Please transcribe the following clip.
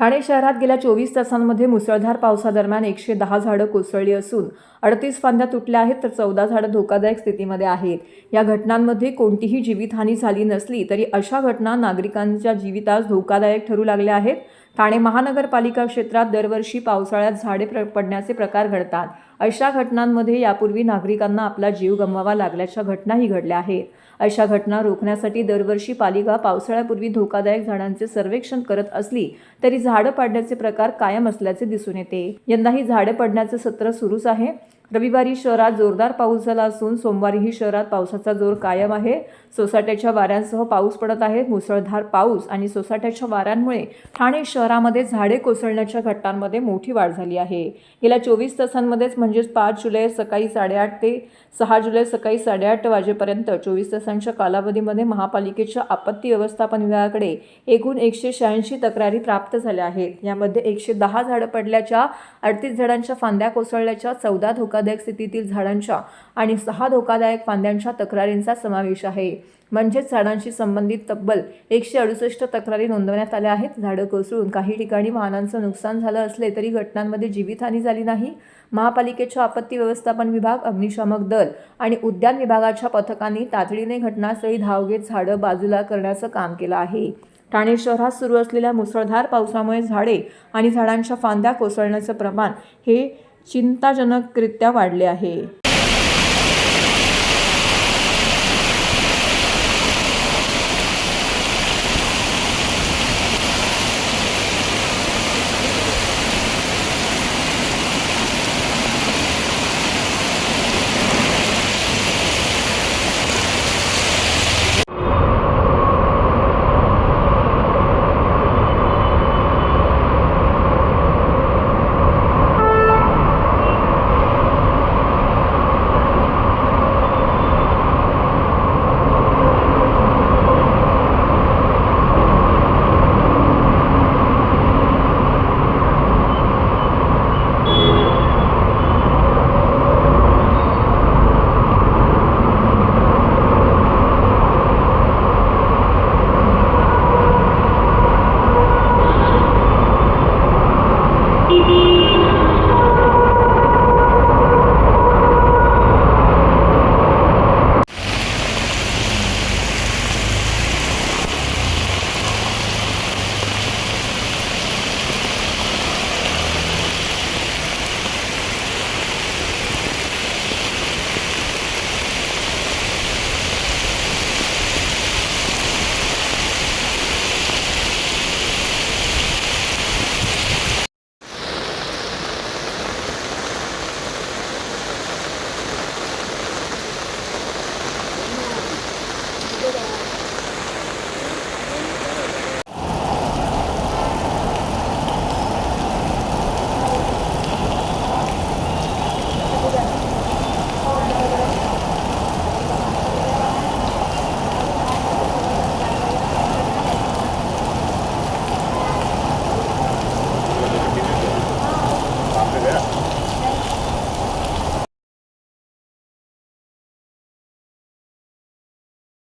ठाणे शहरात गेल्या 24 तासांमध्ये मुसळधार पावसादरम्यान 110 झाडं कोसळली असून 38 फांद्या तुटल्या आहेत, तर 14 झाडं धोकादायक स्थितीमध्ये आहेत. या घटनांमध्ये कोणतीही जीवितहानी झाली नसली तरी अशा घटना नागरिकांच्या जीवितास धोकादायक ठरू लागल्या आहेत. ठाणे महानगरपालिका क्षेत्रात दरवर्षी पावसाळ्यात झाडे पडण्याचे प्रकार घडतात. अशा घटनांमध्ये यापूर्वी नागरिकांना आपला जीव गमवावा लागल्याच्या घटनाही घडल्या आहेत. अशा घटना रोखण्यासाठी दरवर्षी पालिका पावसाळ्यापूर्वी धोकादायक झाडांचे सर्वेक्षण करत असली तरी झाडं पाडण्याचे प्रकार कायम असल्याचे दिसून येते. यंदाही झाडे पडण्याचे सत्र सुरूच आहे. रविवारी शहरात जोरदार पाऊस झाला असून सोमवारीही शहरात पावसाचा जोर कायम आहे. सोसाट्याच्या वाऱ्यांसह पाऊस पडत आहे. मुसळधार पाऊस आणि सोसाट्याच्या वाऱ्यांमुळे ठाणे शहरामध्ये झाडे कोसळण्याच्या घटनांमध्ये मोठी वाढ झाली आहे. गेल्या 24 तासांमध्येच म्हणजेच 5 जुलै सकाळी 8:30 ते 6 जुलै सकाळी 8:30 वाजेपर्यंत 24 तासांच्या कालावधीमध्ये महापालिकेच्या आपत्ती व्यवस्थापन विभागाकडे एकूण 186 तक्रारी प्राप्त झाल्या आहेत. यामध्ये 110 झाडं पडल्याच्या, 38 झाडांच्या फांद्या कोसळल्याच्या, 14 धोकादायक स्थितीतील झाडांच्या आणि 6 धोकादायक फांद्यांच्या तक्रारींचा समावेश आहे. म्हणजेच झाडांशी संबंधित तब्बल 168 तक्रारी नोंदवण्यात आल्या आहेत. झाडं कोसळून काही ठिकाणी वाहनांचं नुकसान झालं असले तरी घटनांमध्ये जीवितहानी झाली नाही. महापालिकेच्या आपत्ती व्यवस्थापन विभाग, अग्निशामक दल आणि उद्यान विभागाच्या पथकांनी तातडीने घटनास्थळी धाव घेत झाडं बाजूला करण्याचं काम केलं आहे. ठाणे शहरात सुरू असलेल्या मुसळधार पावसामुळे झाडे आणि झाडांच्या फांद्या कोसळण्याचं प्रमाण हे चिंताजनकरित्या वाढले आहे.